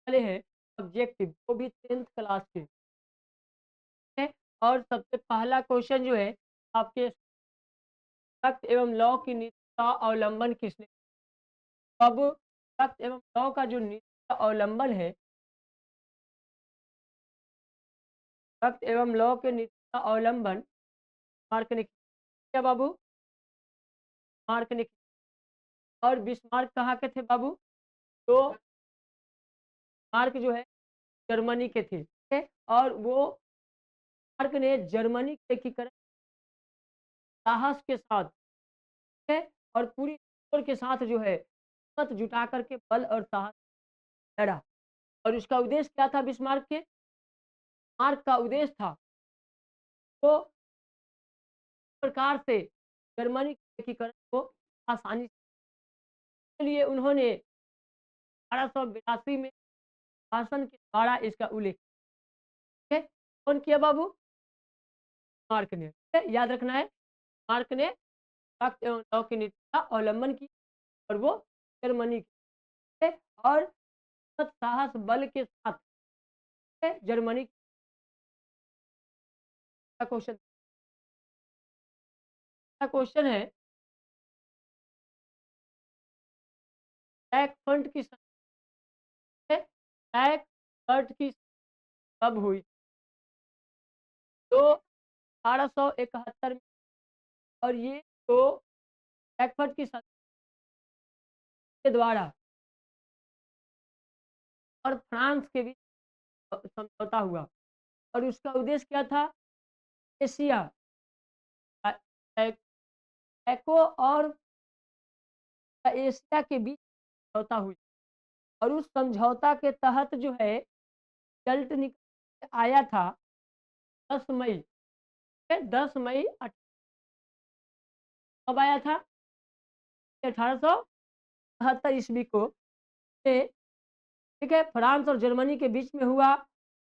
वाले हैं ऑब्जेक्टिव, वो भी 10th क्लास के हैं। और सबसे पहला क्वेश्चन जो है आपके सख्त एवं लॉ की नीति का अवलंबन किसने? अब सख्त एवं लॉ का जो नीति का अवलंबन है, सख्त एवं लॉ के नीति का अवलंबन मार्क ने किया बाबू, मार्क ने किया। और बिस्मार्क कहाँ के थे बाबू? तो मार्क जो है जर्मनी के थे, ठीक है? और वो मार्क ने जर्मनी के एकीकरण साहस के साथ, ठीक है? और पूरी जोर के साथ जो है हिम्मत जुटा करके बल और साहस लड़ा। और उसका उद्देश्य क्या था बिस्मार्क के? मार्क का उद्देश्य था वो प्रकार से जर्मनी के एकीकरण को आसानी के लिए उन्होंने 1882 में भाषण के द्वारा इसका उल्लेख किया। ठीक है? कौन किया बाबू? मार्क ने, ठीक है? याद रखना है, मार्क ने सख्त एवं लॉ की नीति का अवलंबन किया और वो जर्मनी के थे। और सत साहस बल के साथ जर्मनी का क्वेश्चन है, टैक्स फंड की टैक्स फंड की कब हुई? तो 1871 में। और ये तो टैक्स फंड की के द्वारा और फ्रांस के बीच समझौता हुआ। और उसका उद्देश्य क्या था? एशिया अ, ए एको और एशिया के बीच समझौता हुई। और उस समझौता के तहत जो है रिजल्ट निकल के आया था 10 मई, ठीक है? 10 मई कब आया था? 1872 ईस्वी को ये, ठीक है, फ्रांस और जर्मनी के बीच में हुआ।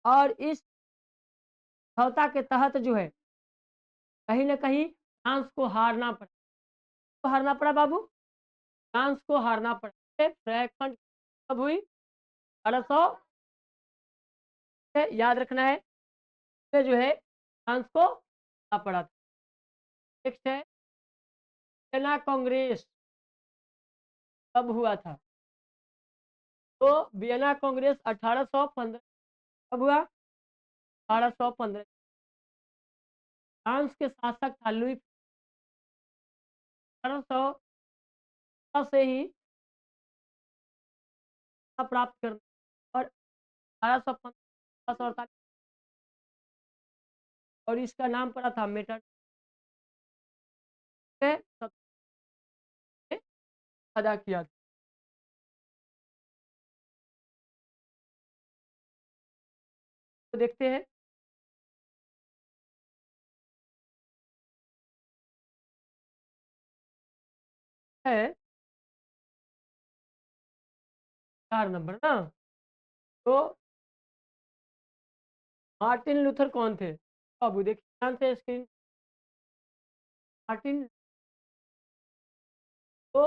और इस समझौता के तहत जो है कहीं न कहीं फ्रांस को हारना पड़ा। तो हारना पड़ा बाबू? फ्रांस को हारना पड़ा। फ्रैंकफर्ट कब हुई? 1800, याद रखना है, इसमें जो है फ्रांस को हारना पड़ा था। नेक्स्ट है वियना कांग्रेस कब हुआ था? तो वियना कांग्रेस 1815 कब हुआ? 1815। फ्रांस के शासक था लुई 1800 से ही प्राप्त करना। और 1815 और इसका नाम पड़ा था मेटन ने सबसे अदा किया था। तो देखते हैं है 4 नंबर ना। तो मार्टिन लूथर कौन थे? बाबू देखिए ध्यान से स्क्रीन। मार्टिन, तो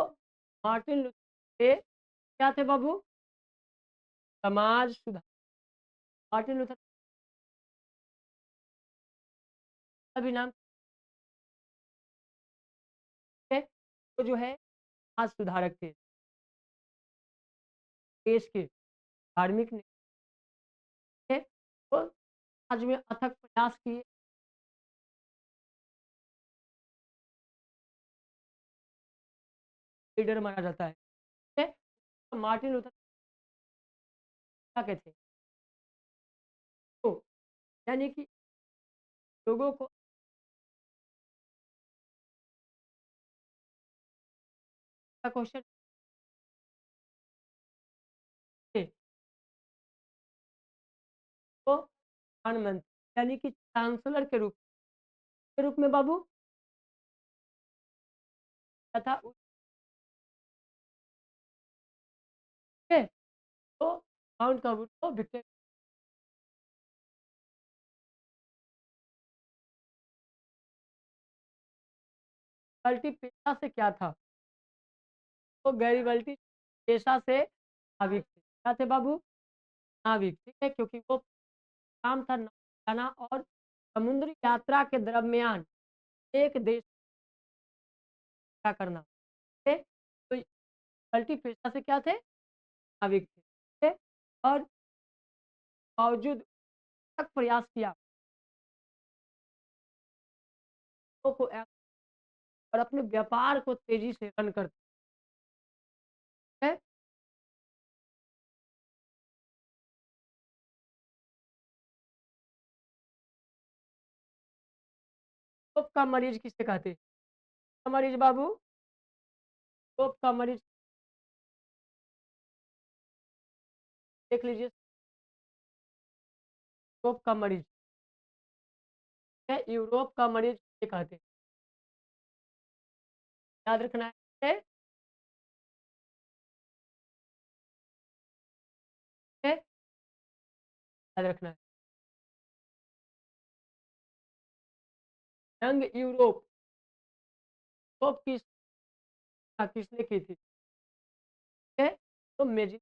मार्टिन लूथर थे क्या थे बाबू? समाज सुधार। मार्टिन लूथर का भी नाम है, तो जो है समाज सुधारक थे, देश के धार्मिक नेता थे। तो समाज में अथक प्रयास किए। लीडर माना जाता है, ठीक है? तो मार्टिन लूथर क्या कहते हैं? तो यानी कि लोगों को क्वेश्चन थे तो प्रधानमंत्री यानी कि चांसलर के रूप में बाबू क्या था? ठीक है? तो माउंट का तो विक्टर गैरिबल्टी पेशा से क्या था? तो गैरिबल्टी पेशा से नाविक थे। क्या थे बाबू? नाविक, ठीक है? क्योंकि वो काम था नाव चलाना और समुद्री यात्रा के दरमियान एक देश क्या करना, ठीक है? तो मल्टी पेशा से क्या थे? नाविक थे, ठीक है? और बावजूद तक प्रयास किया को और अपने व्यापार को तेज़ी से रन करते हैं। कोप का मरीज़ किसे कहते हैं? का मरीज़ बाबू, कोप का मरीज़ देख लीजिए, कोप का मरीज़ है, यूरोप का मरीज़ किसे कहते हैं? याद रखना है, है, याद रखना है। जंग यूरोप, कोप किसने की थी? ठीक है? तो मेजी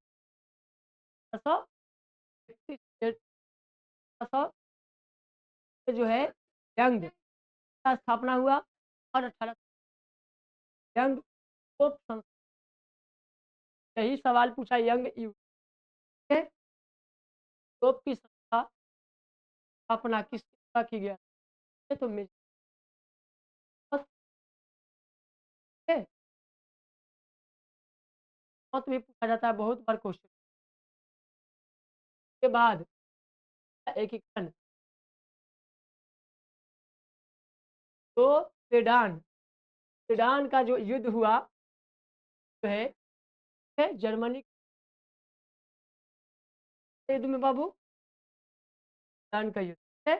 1831 1800 में जो है यंग का स्थापना हुआ और 18 यंग कोप यही सवाल पूछा यंग यू के कोप की स्थापना किस द्वारा की गया? ये तो मेजी है, बहुत भी पूछा जाता है, बहुत बार क्वेश्चन के बाद एकीकरण तो सेडान सेडान का जो युद्ध हुआ जो है जर्मनी के युद्ध में बाबू, सेडान का युद्ध है।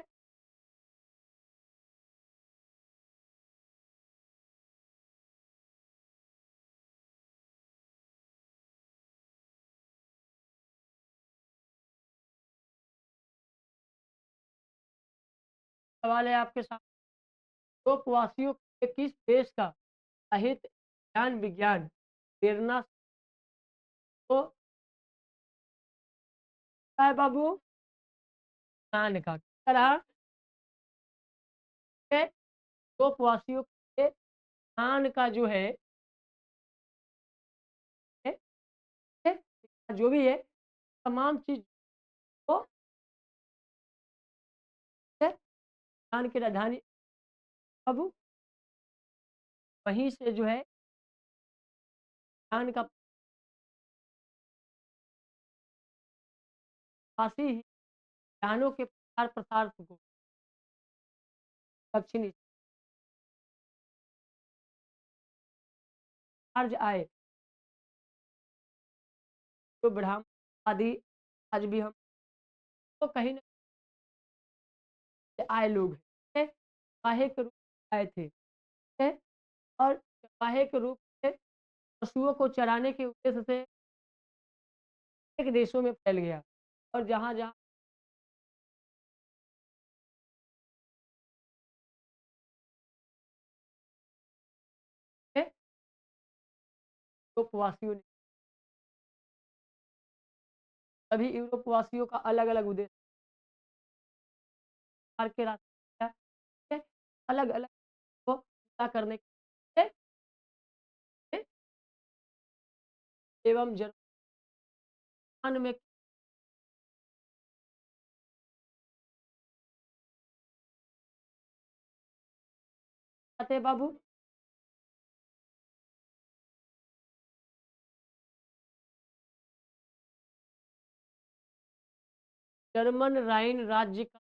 सवाल है आपके सामने, यूरोपवासियों के किस देश का साहित्य, ज्ञान, विज्ञान प्रेरणा को है बाबू? ज्ञान का क्या रहा है? यूरोपवासियों के ज्ञान का जो है, है, जो भी है तमाम चीज को है, ज्ञान की राजधानी बाबू, वहीं से जो है ज्ञान का काशी ही ज्ञानों के प्रचार प्रसार को दक्षिणी आर्य आए, जो ब्राह्मण आदि आज भी हम तो कहीं न कहीं आए लोग हैं, चरवाहे के रूप में आए थे, ठीक है? और चरवाहे के रूप में पशुओं को चराने के उद्देश्य से अनेक देशों में फैल गया और जहाँ-जहाँ है यूरोपवासियों ने सभी यूरोपवासियों का अलग-अलग उद्देश्य पार के रास्ते क्या है, अलग-अलग को पूरा करने के लिए एवं जापान में कहते हैं बाबू, जर्मन राइन राज्य का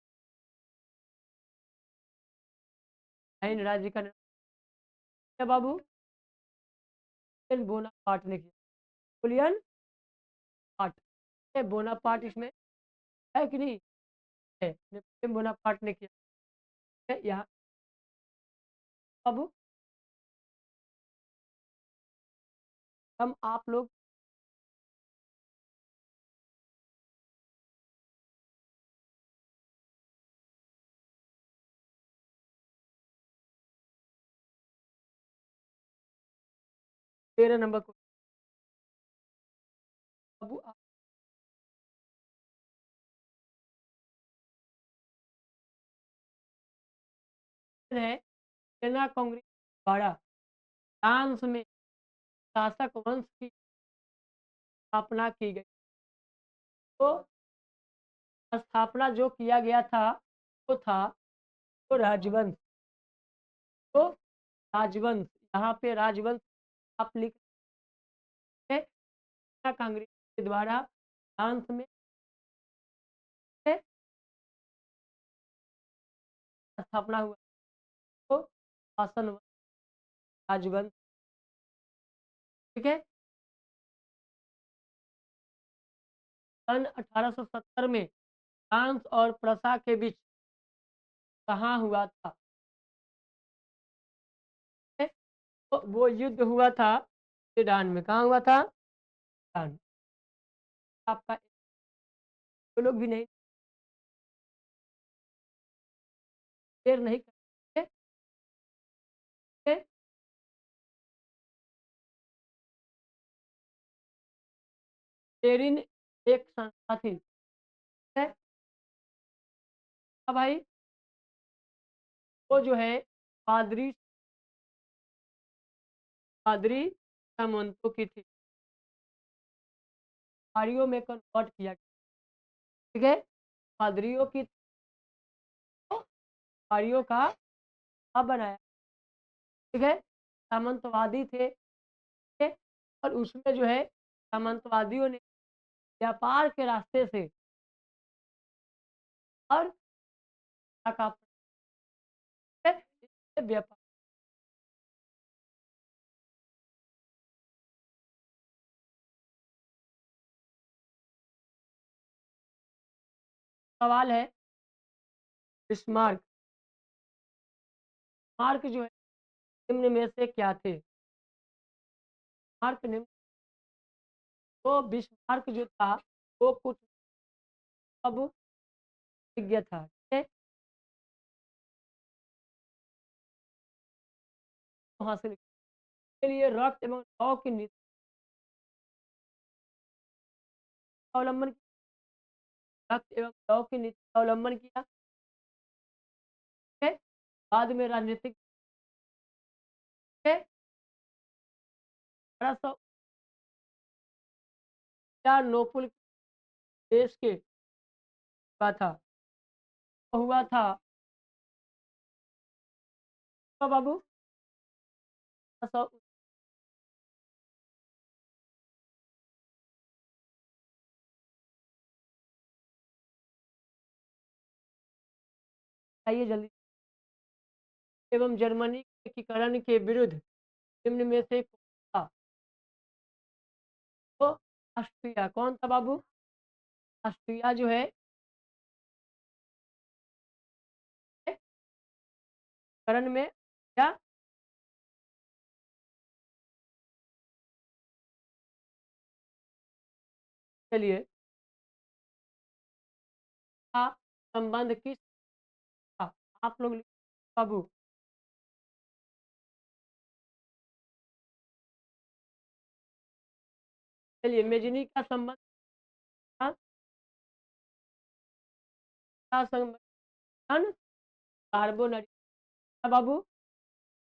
निर्माण किया बाबू, नेपोलियन बोनापार्ट ने किया। नेपोलियन पार्ट है, बोनापार्ट इसमें है कि नहीं? है, नेपोलियन बोनापार्ट ने किया है यहाँ बाबू, हम आप लोग 13 नंबर को बाबू है सेना कांग्रेस द्वारा फ्रांस में शासक वंश की स्थापना की गई। तो स्थापना जो किया गया था वो था तो राजवंश। तो राजवंश, यहाँ पे राजवंश आप लिख रहे हैं, सेना कांग्रेस के द्वारा फ्रांस में स्थापना हुआ। तो शासन वंश, राजवंश, ठीक है। सन 1870 में फ्रांस और प्रसा के बीच कहाँ हुआ था? ठीक है? तो वो युद्ध हुआ था ईरान में। कहाँ हुआ था? ईरान। आपका जो लोग भी नहीं देर नहीं करेंगे, ठीक है? शेरिन एक संस्था थी, ठीक है? अब भाई वो जो है पादरी पादरी सामंतों की थी, पारियों में कन्वर्ट किया गया, ठीक है। पादरियों की तो पारियों का अब बनाया, ठीक है। सामंतवादी थे, ठीक है। और उसमें जो है सामंतवादियों ने व्यापार के रास्ते से और का व्यापार सवाल है बिस्मार्क। मार्क जो है निम्न में से क्या थे? मार्क निम्न, तो बिस्मार्क जो था वो कुछ अब विज्ञ था, ठीक है। तो हासिल के लिए रक्त एवं लौ की नीति का अवलंबन किया, रक्त एवं लौ की नीति का अवलंबन किया, ठीक है। बाद में राजनीतिक, ठीक है। 1800 नोपुल देश के हुआ था, हुआ था तो बाबू 1800 आइए जल्दी। एवं जर्मनी के एकीकरण के विरुद्ध निम्न में से कौन था? तो ऑस्ट्रिया। कौन था बाबू? ऑस्ट्रिया जो है एकीकरण में क्या? चलिए का संबंध किस था? आप लोग लिखो बाबू। चलिए मेजनी का संबंध था, का संबंध कार्बोनरी था बाबू,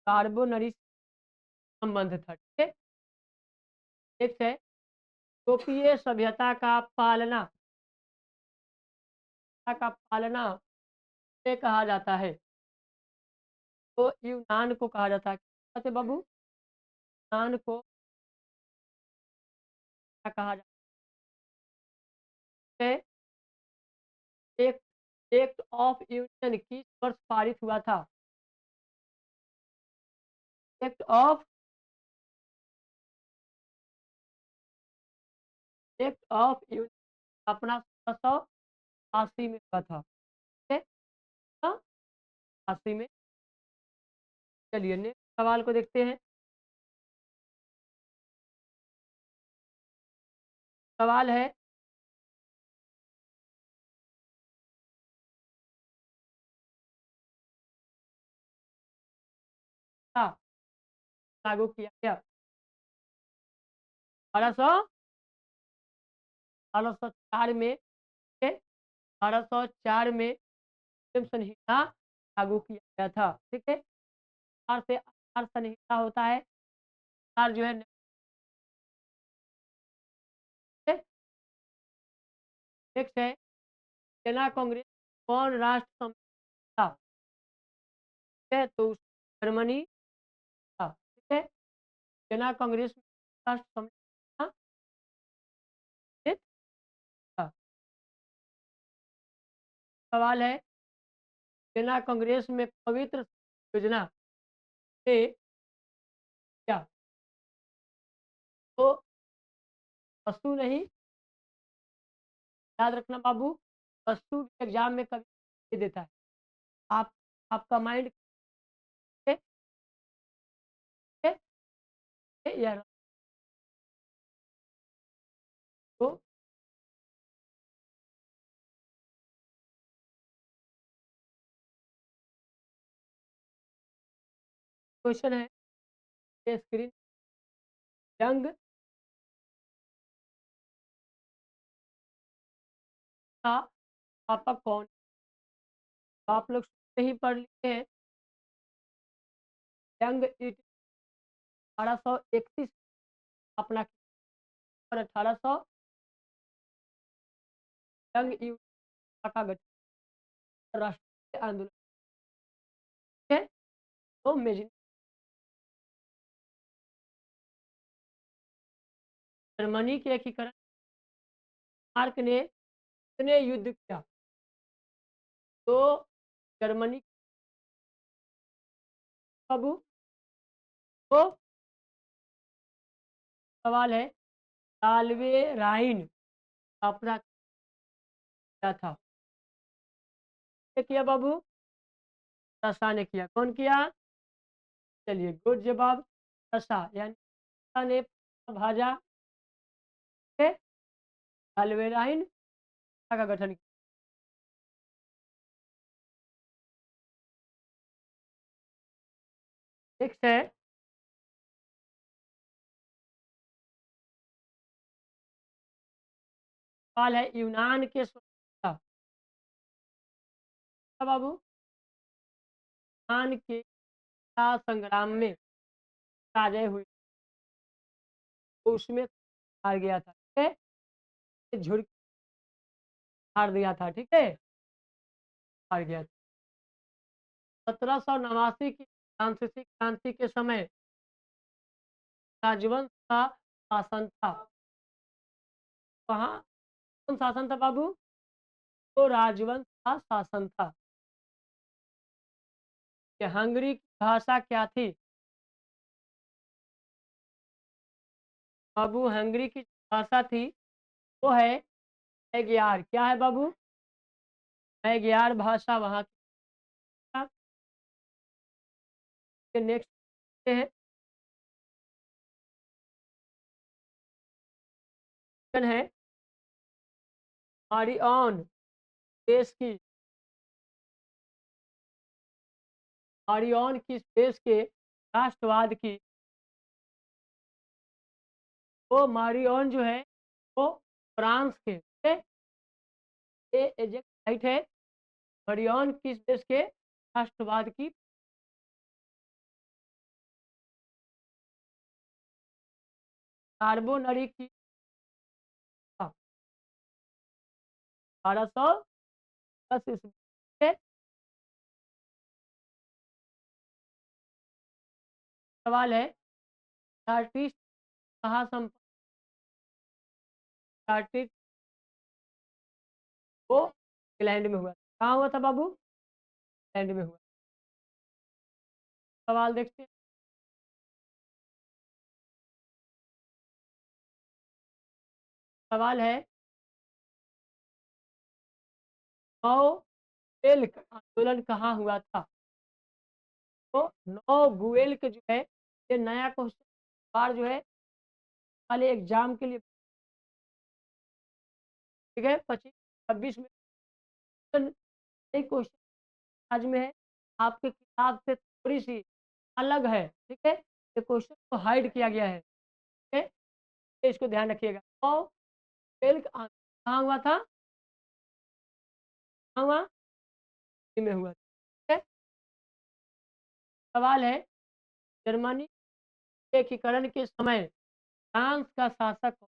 कार्बोनरी संबंध था, ठीक है। एक है यूरोपीय सभ्यता का पालना से कहा जाता है। तो यूनान को कहा जाता है, क्या कहते बाबू? यूनान को क्या कहा जाता है? एक एक्ट ऑफ यूनियन किस वर्ष पारित हुआ था? एक्ट ऑफ यूनियन अपना 1780 में हुआ था, ठीक है। हाँ, 80 में। चलिए नेक्स्ट सवाल को देखते हैं। सवाल है क्या लागू किया गया? 1204 में, ठीक है। 1204 में संहिता लागू किया गया था। ठीक है? आधार से आचार संहिता होता है। आचार जो है नेक्स्ट है सेना कांग्रेस कौन राष्ट्र समिति था? ठीक है? तो जर्मनी था। ठीक है? सेना कांग्रेस में राष्ट्र समिति था। ठीक था। सवाल है सेना कांग्रेस में पवित्र योजना से क्या? तो पशु नहीं, याद रखना बाबू, पशु एग्जाम में कभी दे देता है। आप आपका माइंड है, है, है या तो क्वेश्चन है ये स्क्रीन जंग का स्थापक कौन? तो आप लोग शुरू में ही पढ़ लिए हैं जंग 1831 अपना और 1800 जंग युद्ध का गठन राष्ट्रीय आंदोलन है। तो जर्मनी के एकीकरण मार्क ने कितने युद्ध किया? तो जर्मनी बाबू तो सवाल है साल्वे राइन अपना क्या था? किसने किया बाबू? रसा ने किया। कौन किया? चलिए गुड जवाब। रसा यानी रसा ने भाजा के साल्वे राइन का गठन किया। नेक्स्ट है सवाल है यूनान के स्वतंत्रता बाबू यूनान के संग्राम में पराजय हुई तो उसमें हार गया था। ठीक है? झुड़ हार दिया था। ठीक है? हार गया था। 1789 की फ्रांसीसी क्रांति के समय राजवंश का शासन था। कहाँ कौन शासन था बाबू? तो राजवंश का शासन था। कि हंगरी की भाषा क्या थी? बाबू हंगरी की भाषा थी वो है मैग्यार। क्या है बाबू? मैग्यार भाषा वहाँ के नेक्स्ट है है मारियन देश की मारियन किस देश के राष्ट्रवाद की? वो मारियन जो है वो फ्रांस के ठीक है? ये एग्जैक्ट राइट है। मारियन किस देश के राष्ट्रवाद की? कार्बोनरी की 1810 ईस्वी से। सवाल है चार्टिस्ट कहाँ संपर्क चार्टिस्ट वो इंग्लैंड में हुआ। कहाँ हुआ था बाबू? इंग्लैंड में हुआ। सवाल देखते हैं सवाल है नौ एल्क आंदोलन कहाँ हुआ था? तो नौ गुएल्क जो है ये नया क्वेश्चन बार जो है वाले एग्जाम के लिए ठीक है 25 26 में एक क्वेश्चन आज में है आपके किताब से थोड़ी सी अलग है। ठीक है? ये क्वेश्चन को हाइड किया गया है। ठीक है? तो इसको ध्यान रखिएगा। नौ एल्क कहाँ हुआ था? कहाँ हुआ? दिल्ली में हुआ। ठीक है? सवाल है, जर्मनी के एकीकरण के समय फ्रांस का शासक कौन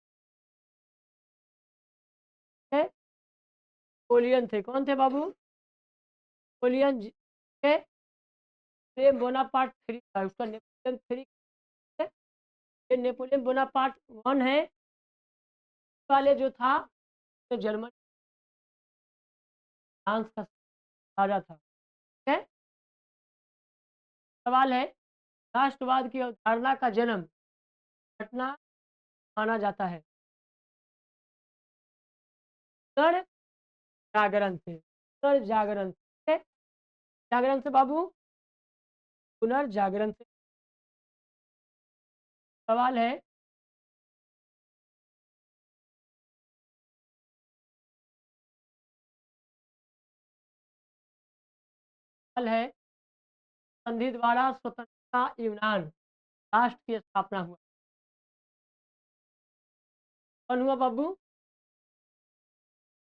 थे? नेपोलियन थे। कौन थे बाबू? नेपोलियन थे। नेपोलियन बोनापार्ट थ्री था उसका, नेपोलियन थ्री है। ये नेपोलियन बोनापार्ट वन है वाले जो था, तो जर्मनी फ्रांस का राजा था। ठीक है। सवाल है, राष्ट्रवाद की अवधारणा का जन्म घटना माना जाता है? पुनर्जागरण से। पुनर्जागरण से। जागरण से बाबू, पुनर्जागरण से। सवाल है, सवाल है, संधि द्वारा स्वतंत्रता यूनान राष्ट्र की स्थापना हुआ? कौन हुआ बाबू?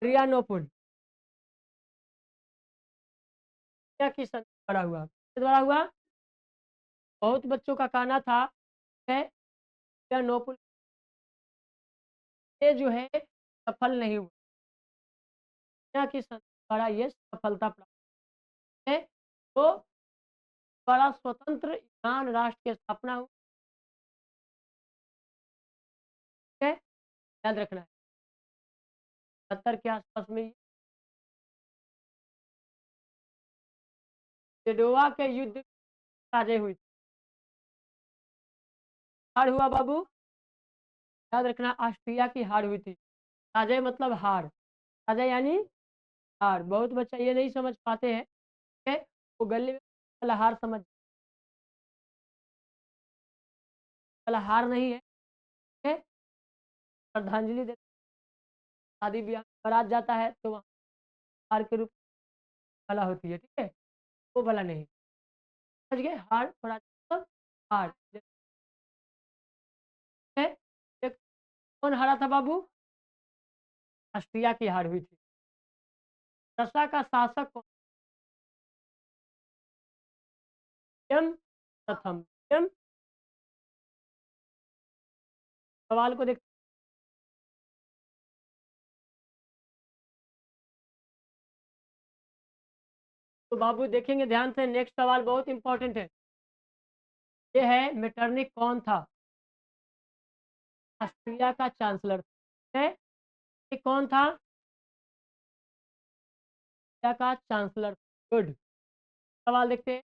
एड्रियानोपुल। क्या की संधि द्वारा हुआ? किसके द्वारा हुआ? बहुत बच्चों का कहना था है एड्रियानोपुल, ये जो है सफल नहीं हुआ। क्या की संधि द्वारा ये सफलता प्राप्त है, तो बड़ा स्वतंत्र यूनान राष्ट्र की स्थापना हुई है। याद रखना है 70 के आसपास में जेडोवा के युद्ध साझे हुई थी। हार हुआ बाबू, याद रखना, ऑस्ट्रिया की हार हुई थी। साझे मतलब हार, साझे यानी हार। बहुत बच्चा ये नहीं समझ पाते हैं, ठीक है? वो गले में वाला हार समझ, वाला हार नहीं है, ठीक है? श्रद्धांजलि देते, शादी ब्याह बारात जाता है तो वहाँ हार के रूप में वाला होती है, ठीक है? वो वाला नहीं, समझ गए? हार बारात मतलब हार, ठीक है? एक कौन हारा था बाबू? ऑस्ट्रिया की हार हुई थी। रसा का शासक कौन? विलियम प्रथम। विलियम, सवाल को देख, तो बाबू देखेंगे ध्यान से, नेक्स्ट सवाल बहुत इंपॉर्टेंट है। ये है, मेटरनिक कौन था? ऑस्ट्रिया का चांसलर है। ये कौन था? ऑस्ट्रिया का चांसलर। गुड। सवाल देखते हैं,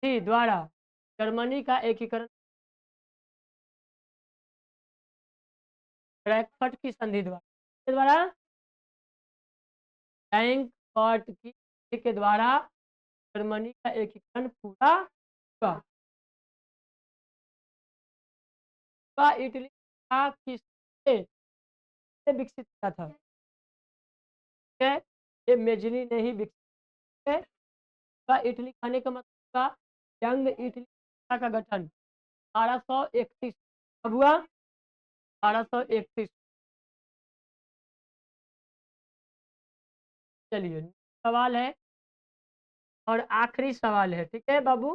ही द्वारा जर्मनी का एकीकरण फ्रैंकफर्ट की संधि द्वारा, के द्वारा फ्रैंकफर्ट की संधि के द्वारा जर्मनी का एकीकरण पूरा हुआ। का इटली का किसने विकसित किया था? ठीक है, ये मेजनी ने ही विकसित है। का इटली खाने का मतलब का यंग इटली का गठन 1831 कब हुआ? 1831। चलिए, सवाल है और आखिरी सवाल है, ठीक है बाबू?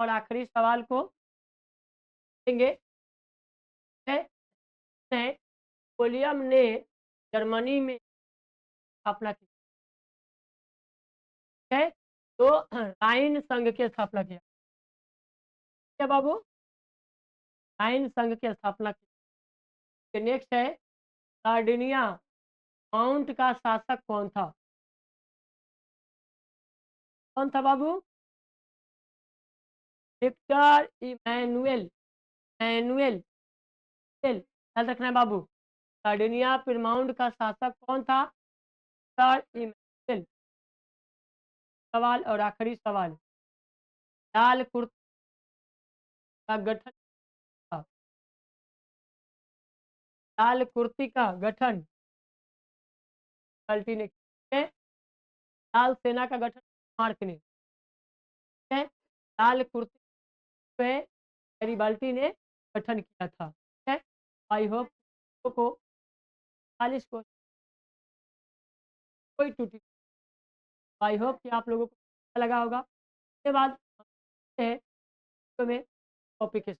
और आखिरी सवाल को देंगे, है नेपोलियन ने जर्मनी में स्थापना की है, तो राइन संघ की स्थापना किया, क्या बाबू? राइन संघ की स्थापना की। नेक्स्ट है, सार्डिनिया माउंट का शासक कौन था? कौन था बाबू? Victor Emmanuel. इमैनुएल, ध्यान रखना है बाबू। सार्डिनिया पिरमाउंट का शासक कौन था? Victor Emmanuel. सवाल और आखिरी सवाल, लाल कुर्ता का गठन था। लाल कुर्ती का गठन गैरिबाल्दी ने किया है। लाल सेना का गठन मार्क ने किया है। लाल कुर्ती पे गैरिबाल्दी ने गठन किया था, ठीक है? आई होप को 40 को कोई त्रुटि, आई होप कि आप लोगों को अच्छा लगा होगा। उसके बाद है तो में टॉपिक है।